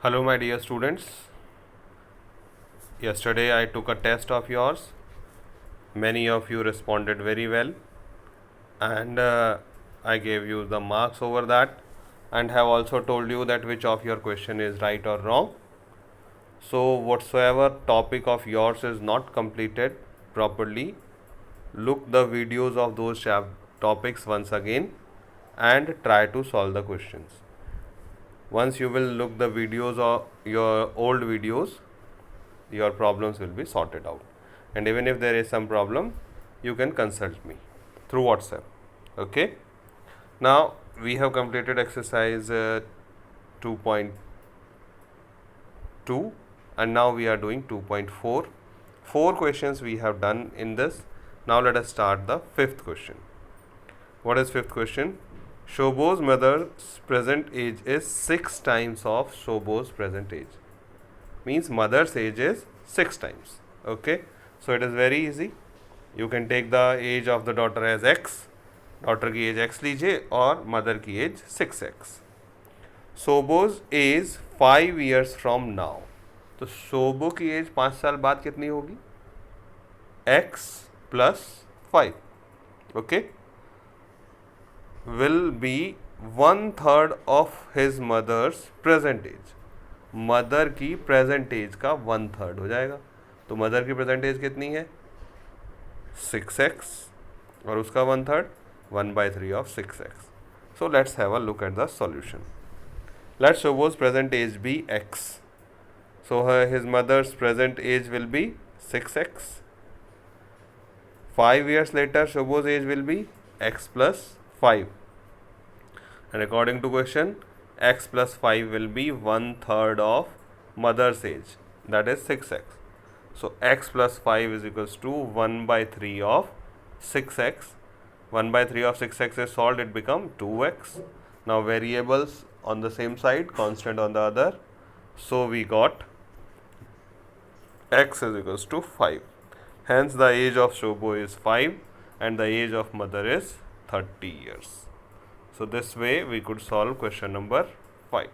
Hello, my dear students. Yesterday I took a test of yours. Many of you responded very well, and I gave you the marks over that, and have also told you that which of your question is right or wrong. So, whatsoever topic of yours is not completed properly, look the videos of those topics once again and try to solve the questions. Once you will look the videos of your old videos, your problems will be sorted out. And even if there is some problem, you can consult me through WhatsApp. Okay. Now we have completed exercise 2.2 and now we are doing 2.4. 4 questions we have done in this. Now let us start the fifth question. What is fifth question? Shobo's mother's present age is 6 times of Shobo's present age. Means mother's age is 6 times. Okay. So it is very easy. You can take the age of the daughter as x. Daughter की age x लीजिए और mother की age 6x. Shobo's age 5 years from now. तो शोबो की as 5 साल बाद कितनी होगी? x + 5. Okay. Will be 1/3 of his mother's present age. Mother की प्रेजेंट एज का 1/3 हो जाएगा. तो मदर की प्रेजेंट एज कितनी है? 6x और उसका 1/3 1/3 of 6x. So let's have a look at the solution. Let's suppose present age be x. So his mother's present age will be 6x. 5 years later, Shobo's age will be x plus 5. And according to question, x plus 5 will be 1/3 of mother's age, that is 6x. So x plus 5 is equals to 1/3 of 6x. 1/3 of 6x is solved, it become 2x. Now variables on the same side, constant on the other. So we got x is equals to 5. Hence the age of Shobo is 5 and the age of mother is 30 years. So this way we could solve question number 5.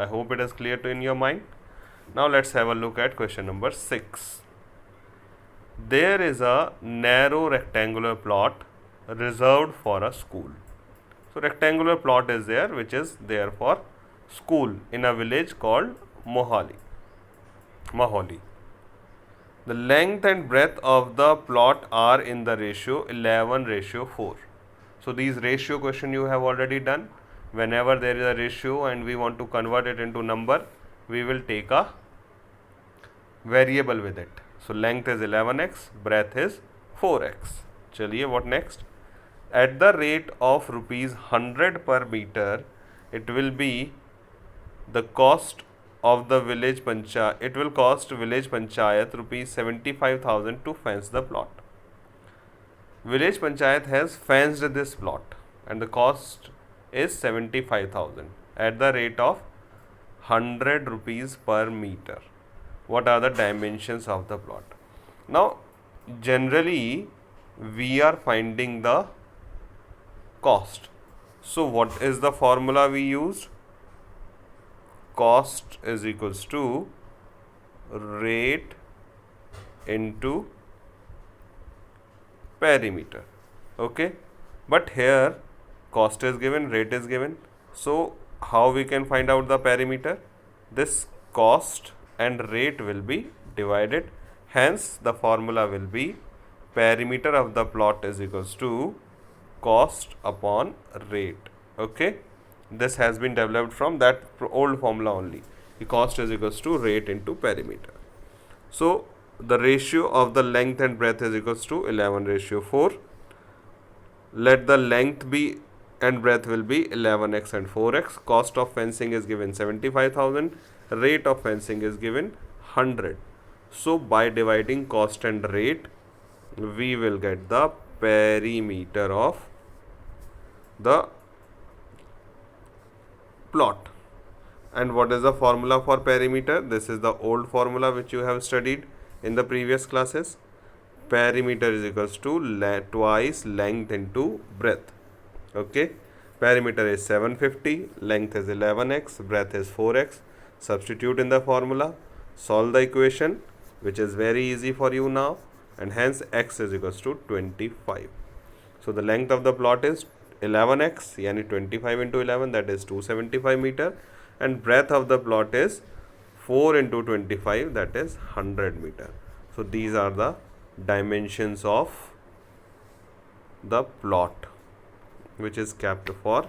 I hope it is clear to in your mind. Now let's have a look at question number 6. There is a narrow rectangular plot reserved for a school. So rectangular plot is there which is there for school in a village called Maholi. The length and breadth of the plot are in the ratio 11:4. So these ratio question you have already done. Whenever there is a ratio and we want to convert it into number, we will take a variable with it. So length is 11x, breadth is 4x. चलिए, what next? At the rate of rupees 100 per meter, it will be the cost of the village panchayat. It will cost village panchayat rupees 75,000 to fence the plot. Village panchayat has fenced this plot and the cost is 75,000 at the rate of 100 rupees per meter. What are the dimensions of the plot? Now, generally we are finding the cost. So what is the formula we used? Cost is equals to rate into perimeter. Okay, but here cost is given, rate is given. So how we can find out the perimeter? This cost and rate will be divided. Hence the formula will be perimeter of the plot is equals to cost upon rate. Okay, this has been developed from that old formula only. The cost is equals to rate into perimeter. So the ratio of the length and breadth is equals to 11:4. Let the length be and breadth will be 11x and 4x. Cost of fencing is given 75,000. Rate of fencing is given 100. So by dividing cost and rate, we will get the perimeter of the plot. And what is the formula for perimeter? This is the old formula which you have studied in the previous classes. Perimeter is equals to twice length into breadth. Okay, perimeter is 750, length is 11x, breadth is 4x. substitute in the formula, solve the equation, which is very easy for you now, and hence x is equals to 25. So the length of the plot is 11x, yani 25 into 11, that is 275 meter, and breadth of the plot is 4 into 25, that is 100 meter. So these are the dimensions of the plot which is kept for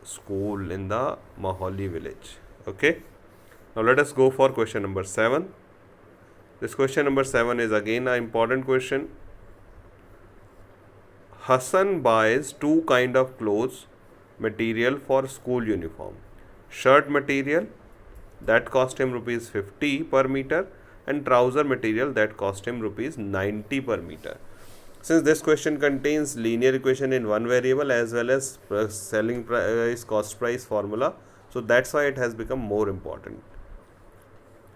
school in the Maholi village. Okay, now let us go for question number 7. This question number 7 is again an important question. Hassan buys two kind of clothes material for school uniform. Shirt material that cost him rupees 50 per meter, and trouser material that cost him rupees 90 per meter. Since this question contains linear equation in one variable as well as selling price cost price formula, so that's why it has become more important.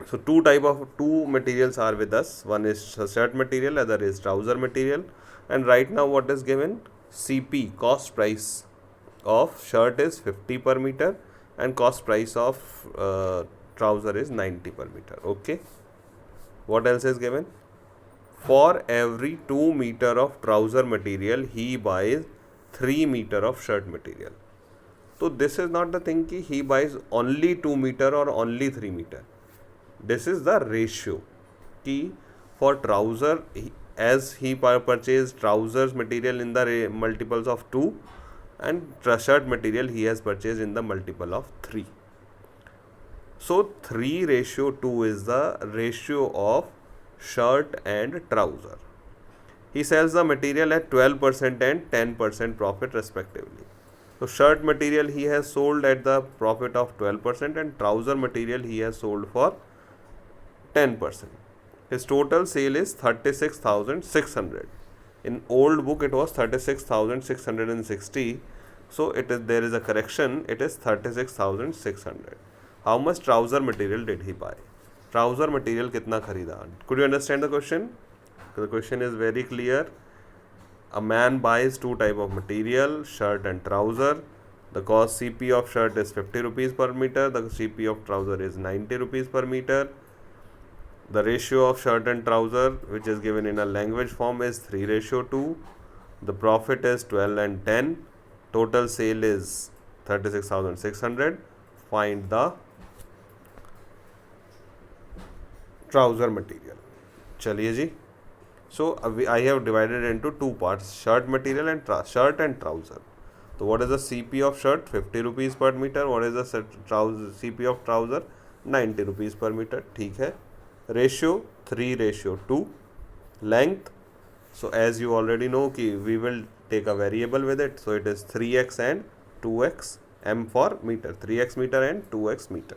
So two materials are with us. One is shirt material, other is trouser material. And right now what is given? CP, cost price of shirt is 50 per meter and cost price of trouser is 90 per meter. Okay. What else is given? For every 2 meter of trouser material, he buys 3 meter of shirt material. So this is not the thing ki he buys only 2 meter or only 3 meter. This is the ratio ki for trouser, as he purchased trousers material in the multiples of 2, and shirt material he has purchased in the multiple of 3. So 3:2 is the ratio of shirt and trouser. He sells the material at 12% and 10% profit respectively. So shirt material he has sold at the profit of 12% and trouser material he has sold for 10%. His total sale is 36,600. In old book it was 36,660. So there is a correction. It is 36,600. How much trouser material did he buy? Trouser material kitna kharida? Could you understand the question? The question is very clear. A man buys two type of material, shirt and trouser. The cost CP of shirt is 50 rupees per meter. The CP of trouser is 90 rupees per meter. The ratio of shirt and trouser, which is given in a language form, is 3:2. The profit is 12 and 10. Total sale is 36,600. Find the trouser material. Chaliye ji. So I have divided into two parts: shirt material and shirt and trouser. So what is the CP of shirt? 50 rupees per meter. What is the CP of trouser? 90 rupees per meter. ठीक है. Ratio 3:2. Length, so as you already know ki we will take a variable with it, so it is 3x and 2x, m for meter, 3x meter and 2x meter.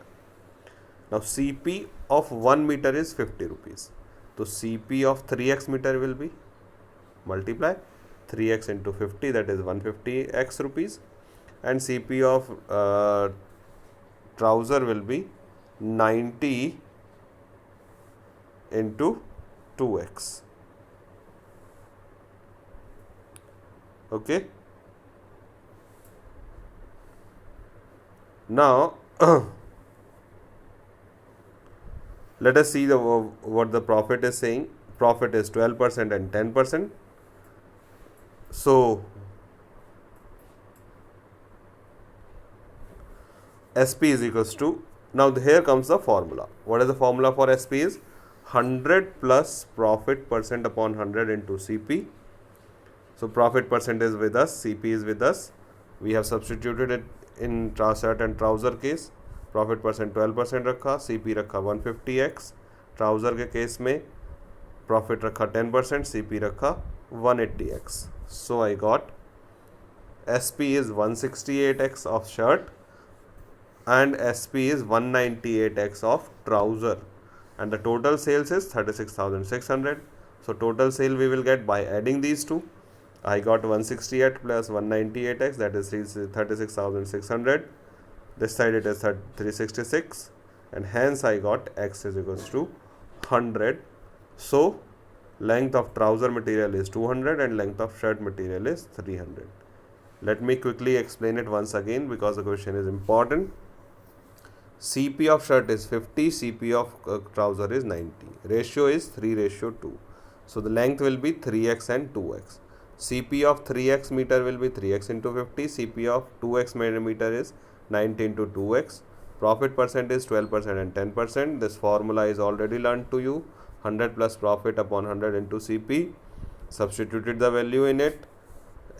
Now CP of 1 meter is 50 rupees. So CP of 3x meter will be multiply 3x into 50, that is 150x rupees, and CP of trouser will be 90 into 2x. Okay. Now let us see what the profit is saying. Profit is 12% and 10%. So SP is equals to, now here comes the formula. What is the formula for SP? Is 100 plus profit percent upon 100 into CP. So profit percent is with us, CP is with us. We have substituted it in shirt and trouser case. Profit percent 12% रखा, CP रखा 150x. Trouser के case में profit रखा 10%, CP रखा 180x. So I got SP is 168x of shirt and SP is 198x of trouser, and the total sales is 36,600. So total sale we will get by adding these two. I got 168 plus 198x, that is 36,600. This side it is 366, and hence I got x is equals to 100. So length of trouser material is 200 and length of shirt material is 300. Let me quickly explain it once again because the question is important. CP of shirt is 50, CP of trouser is 90. Ratio is 3:2. So the length will be 3x and 2x. CP of 3x meter will be 3x into 50. CP of 2x meter is 90 into 2x. Profit percent is 12% and 10%. This formula is already learned to you. 100 plus profit upon 100 into CP. Substituted the value in it.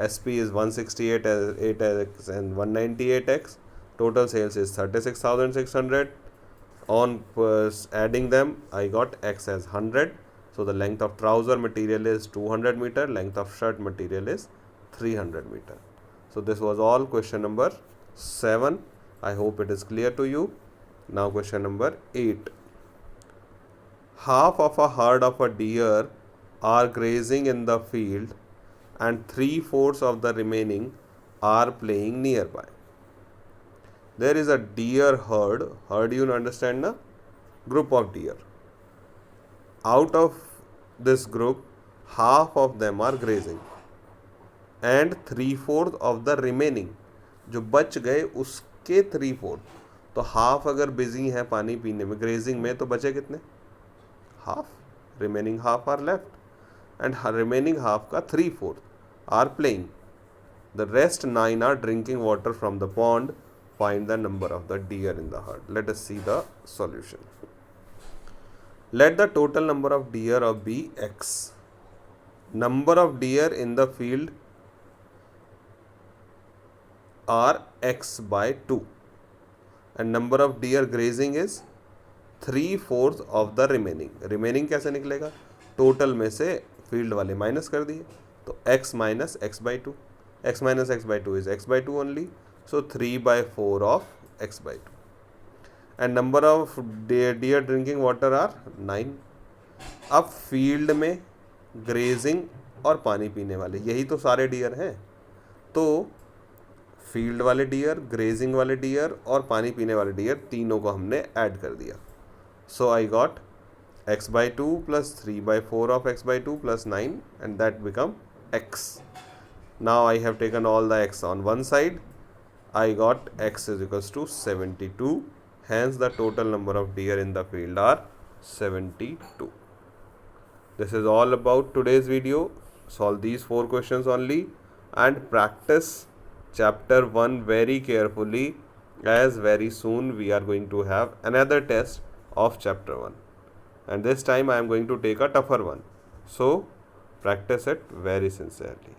SP is 168x and 198x. Total sales is 36,600. On adding them, I got x as 100. So the length of trouser material is 200 meter. Length of shirt material is 300 meter. So this was all question number 7. I hope it is clear to you. Now question number 8. Half of a herd of a deer are grazing in the field and 3/4 of the remaining are playing nearby. There is a deer herd. Herd, you understand, na? Group of deer. Out of this group, half of them are grazing and 3/4 of the remaining, जो बच गए उसके 3/4. तो half अगर busy है पानी पीने में, ग्रेजिंग में, तो बचे कितने? Half. Remaining half are left and remaining half का 3/4 are playing. The rest 9 are drinking water from the pond. Find the number of the deer in the herd. Let us see the solution. Let the total number of deer be x. Number of deer in the field are x by 2 and number of deer grazing is 3/4 of the remaining. Remaining कैसे निकलेगा? Total में से field वाले minus कर दिए, तो x minus x by 2. x minus x by 2 is x by 2 only. So 3/4 of x by 2. And number of deer drinking water are 9. अब field में ग्रेजिंग और पानी पीने वाले, यही तो सारे डियर हैं. तो फील्ड वाले डियर, ग्रेजिंग वाले डियर और पानी पीने वाले डियर, तीनों को हमने ऐड कर दिया. सो I got x by 2 plus 3/4 of x by 2 plus 9 and that become x. Now I have taken all the x on one side. I got x is equals to 72. Hence the total number of deer in the field are 72. This is all about today's video. Solve these 4 questions only and practice chapter 1 very carefully, as very soon we are going to have another test of chapter 1. And this time I am going to take a tougher one. So practice it very sincerely.